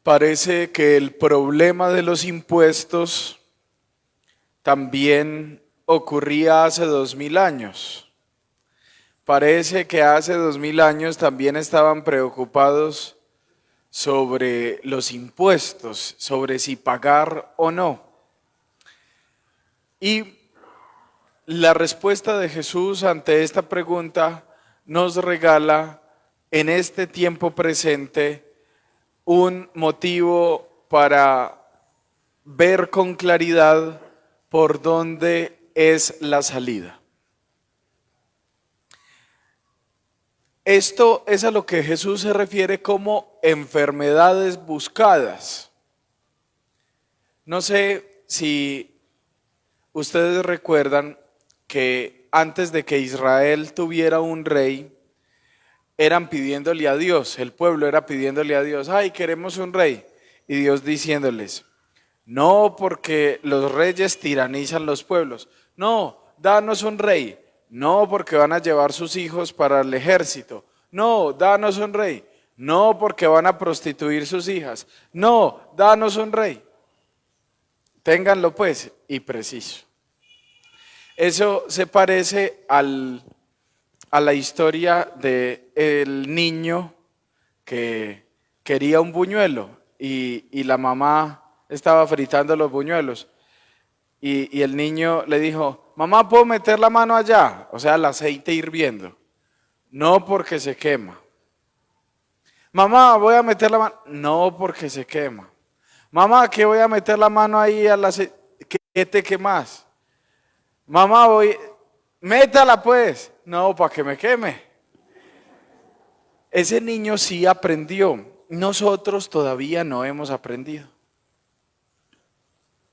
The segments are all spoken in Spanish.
Parece que el problema de los impuestos también ocurría hace 2000 años. Parece que hace 2000 años también estaban preocupados sobre los impuestos, sobre si pagar o no. Y la respuesta de Jesús ante esta pregunta nos regala en este tiempo presente un motivo para ver con claridad por dónde es la salida. Esto es a lo que Jesús se refiere como enfermedades buscadas. No sé si ustedes recuerdan que antes de que Israel tuviera un rey, eran pidiéndole a Dios, el pueblo era pidiéndole a Dios, ay, queremos un rey. Y Dios diciéndoles, no porque los reyes tiranizan los pueblos, no, danos un rey, no porque van a llevar sus hijos para el ejército, no, danos un rey, no porque van a prostituir sus hijas, no, danos un rey. Ténganlo pues, y preciso. Eso se parece a la historia del niño que quería un buñuelo y la mamá estaba fritando los buñuelos y el niño le dijo, mamá, ¿puedo meter la mano allá? O sea, el aceite hirviendo. No, porque se quema. Mamá, voy a meter la mano. No, porque se quema. Mamá, ¿qué voy a meter la mano ahí al aceite? ¿Qué te quemas? Mamá, métala pues. No, para que me queme. Ese niño sí aprendió. Nosotros todavía no hemos aprendido.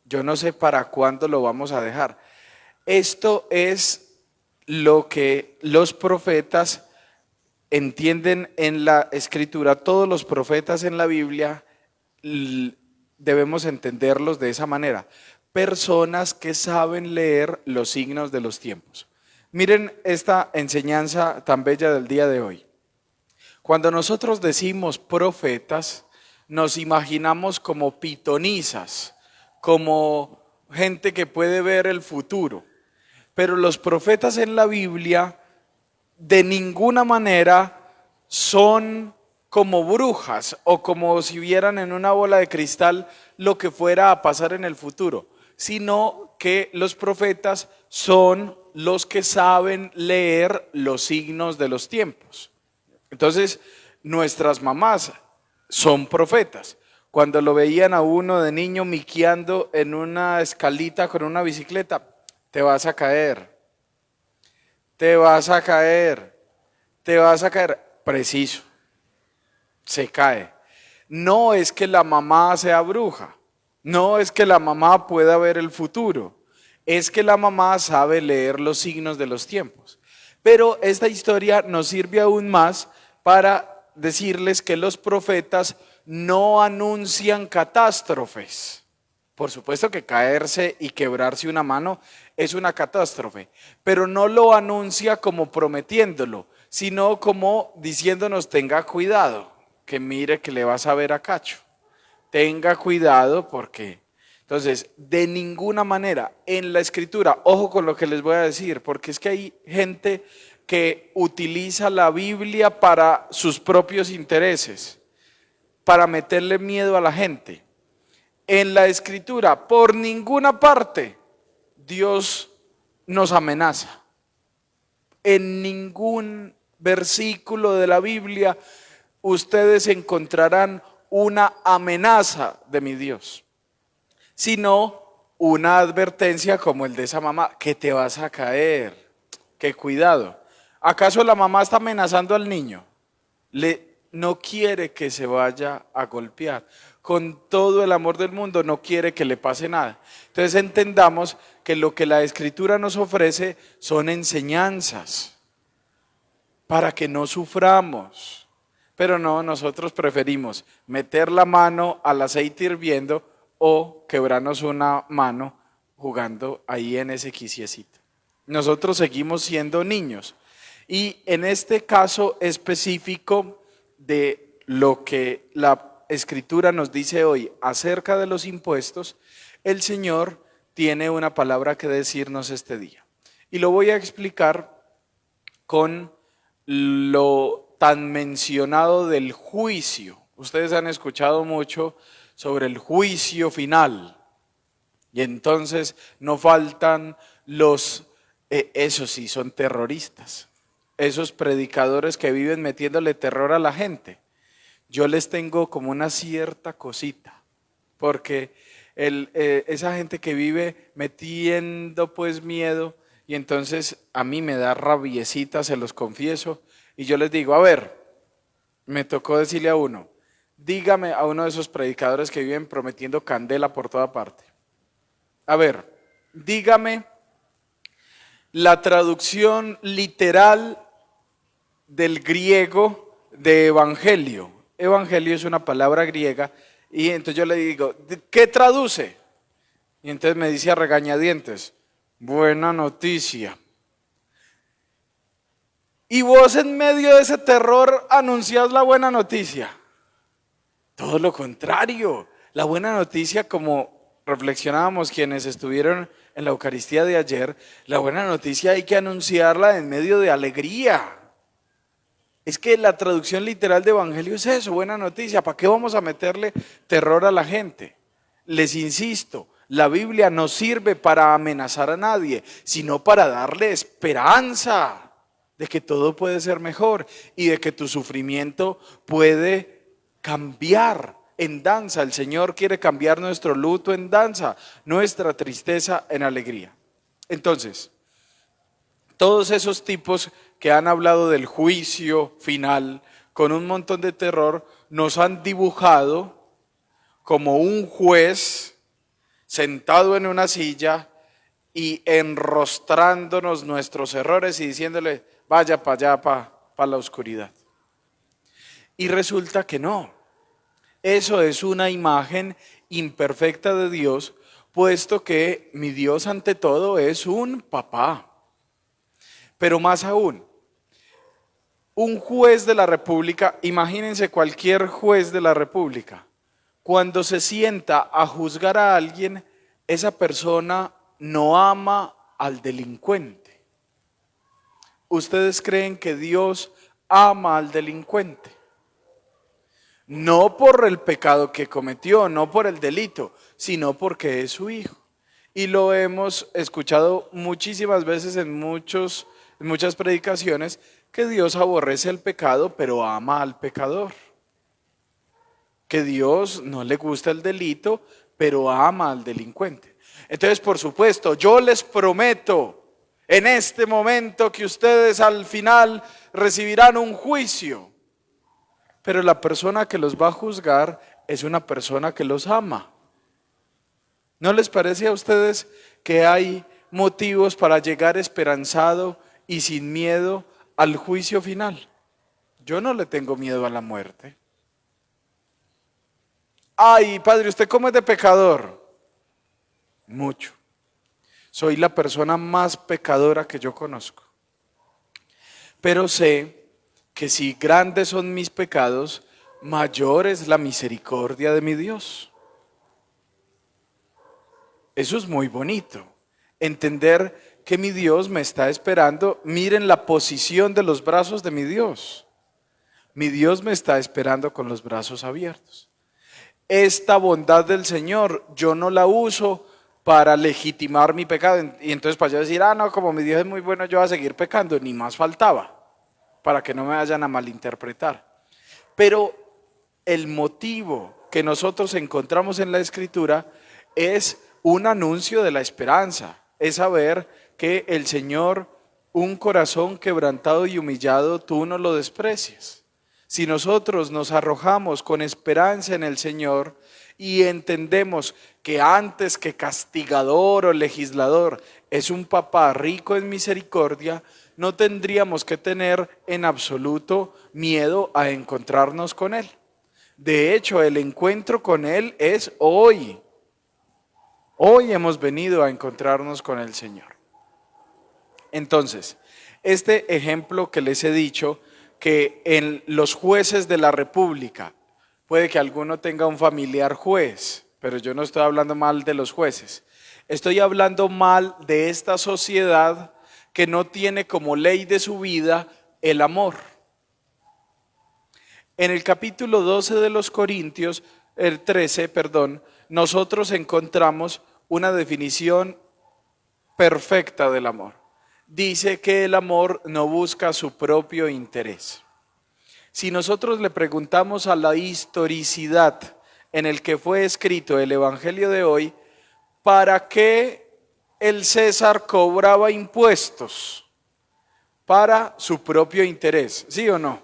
Yo no sé para cuándo lo vamos a dejar. Esto es lo que los profetas entienden en la escritura. Todos los profetas en la Biblia debemos entenderlos de esa manera. Personas que saben leer los signos de los tiempos. Miren esta enseñanza tan bella del día de hoy. Cuando nosotros decimos profetas, nos imaginamos como pitonisas, como gente que puede ver el futuro. Pero los profetas en la Biblia de ninguna manera son como brujas o como si vieran en una bola de cristal lo que fuera a pasar en el futuro, sino que los profetas son los que saben leer los signos de los tiempos. Entonces, nuestras mamás son profetas. Cuando lo veían a uno de niño miqueando en una escalita con una bicicleta, te vas a caer, te vas a caer, te vas a caer. Preciso, se cae. No es que la mamá sea bruja, no es que la mamá pueda ver el futuro, es que la mamá sabe leer los signos de los tiempos. Pero esta historia nos sirve aún más para decirles que los profetas no anuncian catástrofes. Por supuesto que caerse y quebrarse una mano es una catástrofe, pero no lo anuncia como prometiéndolo, sino como diciéndonos tenga cuidado, que mire que le vas a ver a cacho. Tenga cuidado porque... Entonces, de ninguna manera en la escritura, ojo con lo que les voy a decir, porque es que hay gente que utiliza la Biblia para sus propios intereses, para meterle miedo a la gente. En la escritura, por ninguna parte, Dios nos amenaza. En ningún versículo de la Biblia ustedes encontrarán una amenaza de mi Dios, sino una advertencia como el de esa mamá, que te vas a caer, que cuidado. ¿Acaso la mamá está amenazando al niño? No quiere que se vaya a golpear. Con todo el amor del mundo no quiere que le pase nada. Entonces entendamos que lo que la Escritura nos ofrece son enseñanzas para que no suframos. Pero no, nosotros preferimos meter la mano al aceite hirviendo o quebrarnos una mano jugando ahí en ese quiciecito. Nosotros seguimos siendo niños. Y en este caso específico de lo que la Escritura nos dice hoy acerca de los impuestos, el Señor tiene una palabra que decirnos este día. Y lo voy a explicar con lo tan mencionado del juicio. Ustedes han escuchado mucho sobre el juicio final. Y entonces no faltan esos sí son terroristas, esos predicadores que viven metiéndole terror a la gente. Yo les tengo como una cierta cosita, porque esa gente que vive metiendo pues miedo, y entonces a mí me da rabiecita, se los confieso, y yo les digo, a ver, me tocó decirle a uno, dígame a uno de esos predicadores que viven prometiendo candela por toda parte. A ver, dígame la traducción literal del griego de evangelio. Evangelio es una palabra griega y entonces yo le digo, ¿qué traduce? Y entonces me dice a regañadientes, buena noticia. Y vos en medio de ese terror anunciás la buena noticia. Todo lo contrario, la buena noticia, como reflexionábamos quienes estuvieron en la Eucaristía de ayer, la buena noticia hay que anunciarla en medio de alegría. Es que la traducción literal de evangelio es eso, buena noticia. ¿Para qué vamos a meterle terror a la gente? Les insisto, la Biblia no sirve para amenazar a nadie, sino para darle esperanza de que todo puede ser mejor y de que tu sufrimiento puede cambiar en danza. El Señor quiere cambiar nuestro luto en danza, nuestra tristeza en alegría. Entonces, todos esos tipos que han hablado del juicio final con un montón de terror, nos han dibujado como un juez sentado en una silla y enrostrándonos nuestros errores y diciéndole, vaya para allá, para la oscuridad. Y resulta que no. Eso es una imagen imperfecta de Dios, puesto que mi Dios ante todo es un papá. Pero más aún, un juez de la República, imagínense cualquier juez de la República, cuando se sienta a juzgar a alguien, esa persona no ama al delincuente. ¿Ustedes creen que Dios ama al delincuente? No por el pecado que cometió, no por el delito, sino porque es su hijo. Y lo hemos escuchado muchísimas veces en muchas predicaciones, que Dios aborrece el pecado, pero ama al pecador. Que Dios no le gusta el delito, pero ama al delincuente. Entonces, por supuesto, yo les prometo en este momento que ustedes al final recibirán un juicio, pero la persona que los va a juzgar es una persona que los ama. ¿No les parece a ustedes que hay motivos para llegar esperanzado y sin miedo al juicio final? Yo no le tengo miedo a la muerte. Ay, padre, ¿usted cómo es de pecador? Mucho. Soy la persona más pecadora que yo conozco. Pero sé que si grandes son mis pecados, mayor es la misericordia de mi Dios. Eso es muy bonito, entender que mi Dios me está esperando. Miren la posición de los brazos de mi Dios. Mi Dios me está esperando con los brazos abiertos. Esta bondad del Señor yo no la uso para legitimar mi pecado. Y entonces para yo decir, no, como mi Dios es muy bueno, yo voy a seguir pecando. Ni más faltaba, para que no me vayan a malinterpretar. Pero el motivo que nosotros encontramos en la Escritura es un anuncio de la esperanza. Es saber que el Señor, un corazón quebrantado y humillado, tú no lo desprecias. Si nosotros nos arrojamos con esperanza en el Señor y entendemos que antes que castigador o legislador es un papá rico en misericordia, no tendríamos que tener en absoluto miedo a encontrarnos con Él. De hecho, el encuentro con Él es hoy. Hoy hemos venido a encontrarnos con el Señor. Entonces, este ejemplo que les he dicho, que en los jueces de la República Puede que alguno tenga un familiar juez, pero yo no estoy hablando mal de los jueces. Estoy hablando mal de esta sociedad que no tiene como ley de su vida el amor. En el capítulo 12 de los Corintios, el 13, perdón, nosotros encontramos una definición perfecta del amor. Dice que el amor no busca su propio interés. Si nosotros le preguntamos a la historicidad en el que fue escrito el Evangelio de hoy, ¿para qué el César cobraba impuestos? Para su propio interés, ¿sí o no?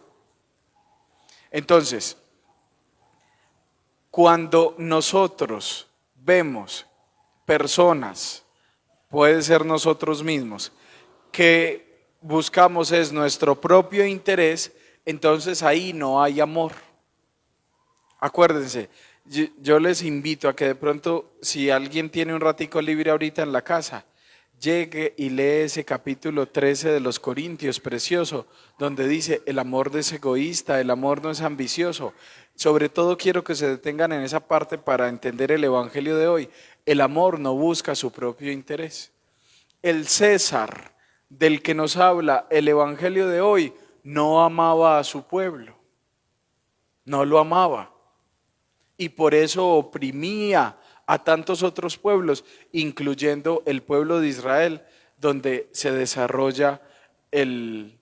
Entonces, cuando nosotros vemos personas, puede ser nosotros mismos, que buscamos es nuestro propio interés, entonces ahí no hay amor. Acuérdense, yo les invito a que de pronto, si alguien tiene un ratico libre ahorita en la casa, llegue y lee ese capítulo 13 de los Corintios, precioso, donde dice, el amor no es egoísta, el amor no es ambicioso. Sobre todo quiero que se detengan en esa parte para entender el Evangelio de hoy. El amor no busca su propio interés. El César del que nos habla el Evangelio de hoy no amaba a su pueblo, no lo amaba. Y por eso oprimía a tantos otros pueblos, incluyendo el pueblo de Israel, donde se desarrolla el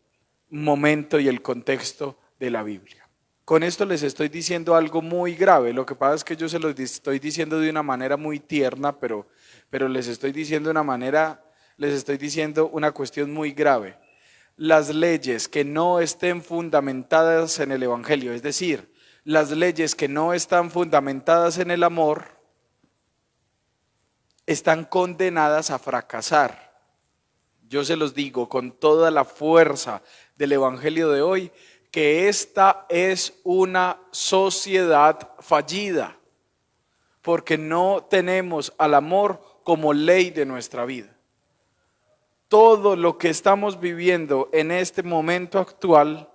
momento y el contexto de la Biblia. Con esto les estoy diciendo algo muy grave. Lo que pasa es que yo se los estoy diciendo de una manera muy tierna, pero les estoy diciendo una cuestión muy grave. Las leyes que no estén fundamentadas en el Evangelio, es decir, las leyes que no están fundamentadas en el amor, están condenadas a fracasar. Yo se los digo con toda la fuerza del Evangelio de hoy, que esta es una sociedad fallida, porque no tenemos al amor como ley de nuestra vida. Todo lo que estamos viviendo en este momento actual,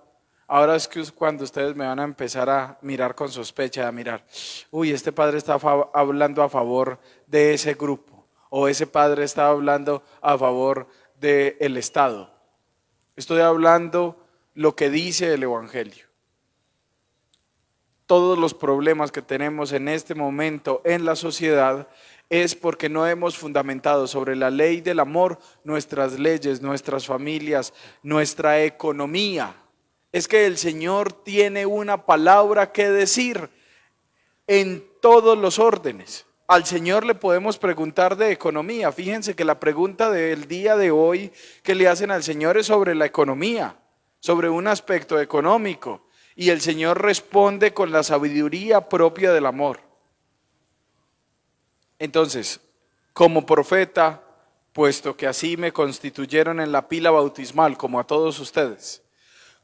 ahora es que cuando ustedes me van a empezar a mirar con sospecha, a mirar, uy, este padre está hablando a favor de ese grupo, o ese padre está hablando a favor del Estado. Estoy hablando lo que dice el Evangelio. Todos los problemas que tenemos en este momento en la sociedad es porque no hemos fundamentado sobre la ley del amor nuestras leyes, nuestras familias, nuestra economía. Es que el Señor tiene una palabra que decir en todos los órdenes. Al Señor le podemos preguntar de economía. Fíjense que la pregunta del día de hoy que le hacen al Señor es sobre la economía, sobre un aspecto económico. Y el Señor responde con la sabiduría propia del amor. Entonces, como profeta, puesto que así me constituyeron en la pila bautismal, como a todos ustedes,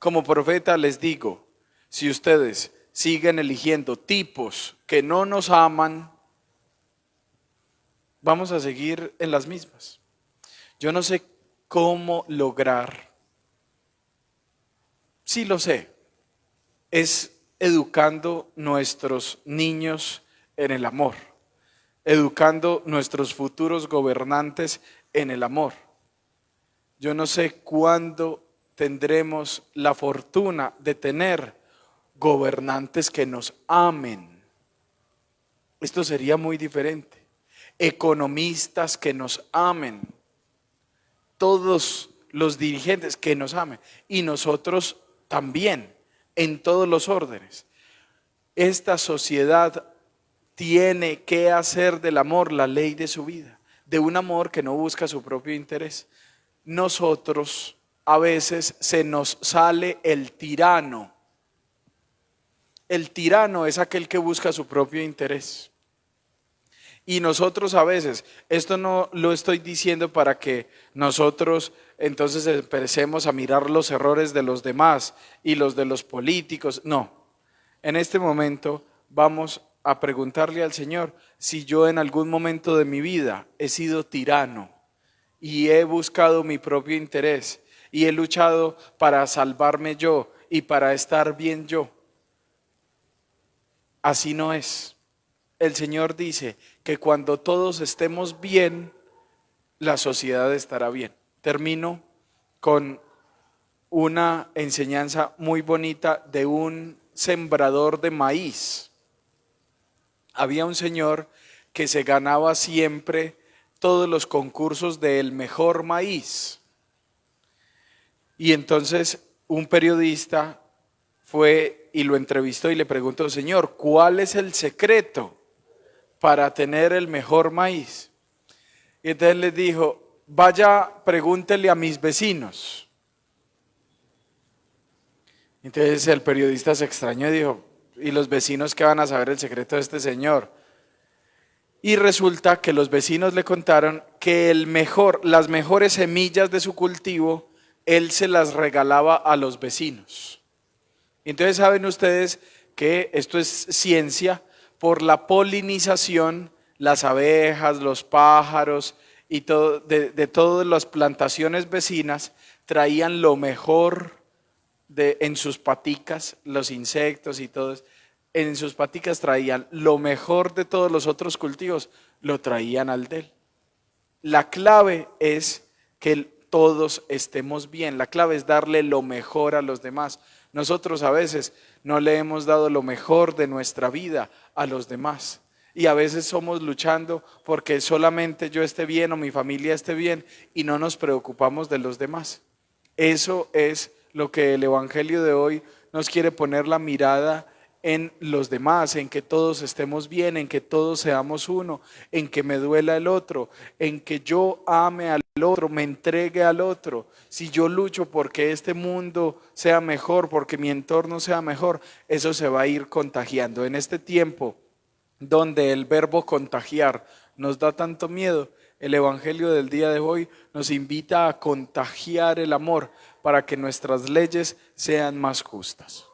como profeta les digo, si ustedes siguen eligiendo tipos que no nos aman, vamos a seguir en las mismas. Yo no sé cómo lograr, sí lo sé, es educando nuestros niños en el amor, educando nuestros futuros gobernantes en el amor. Yo no sé cuándo tendremos la fortuna de tener gobernantes que nos amen. Esto sería muy diferente. Economistas que nos amen. Todos los dirigentes que nos amen. Y nosotros también, en todos los órdenes. Esta sociedad tiene que hacer del amor la ley de su vida, de un amor que no busca su propio interés. Nosotros a veces se nos sale el tirano. El tirano es aquel que busca su propio interés. Y nosotros a veces, esto no lo estoy diciendo para que nosotros entonces empecemos a mirar los errores de los demás y los de los políticos. No, en este momento vamos a preguntarle al Señor si yo en algún momento de mi vida he sido tirano y he buscado mi propio interés y he luchado para salvarme yo y para estar bien yo. así no es. El Señor dice que cuando todos estemos bien, la sociedad estará bien. Termino con una enseñanza muy bonita de un sembrador de maíz. Había un señor que se ganaba siempre todos los concursos del mejor maíz. Y entonces un periodista fue y lo entrevistó y le preguntó: señor, ¿cuál es el secreto para tener el mejor maíz? Y entonces le dijo: vaya, pregúntele a mis vecinos. Entonces el periodista se extrañó y dijo: ¿y los vecinos qué van a saber el secreto de este señor? Y resulta que los vecinos le contaron que las mejores semillas de su cultivo, él se las regalaba a los vecinos. Entonces saben ustedes que esto es ciencia. Por la polinización, las abejas, los pájaros y todo, de todas las plantaciones vecinas traían lo mejor en sus paticas, los insectos y todos, en sus paticas traían lo mejor de todos los otros cultivos, lo traían al de él. La clave es que todos estemos bien, la clave es darle lo mejor a los demás. Nosotros a veces no le hemos dado lo mejor de nuestra vida a los demás. Y a veces somos luchando porque solamente yo esté bien o mi familia esté bien y no nos preocupamos de los demás. Eso es lo que el Evangelio de hoy nos quiere poner la mirada en los demás, en que todos estemos bien, en que todos seamos uno, en que me duela el otro, en que yo ame al otro, me entregue al otro. Si yo lucho porque este mundo sea mejor, porque mi entorno sea mejor, eso se va a ir contagiando. En este tiempo donde el verbo contagiar nos da tanto miedo, el Evangelio del día de hoy nos invita a contagiar el amor para que nuestras leyes sean más justas.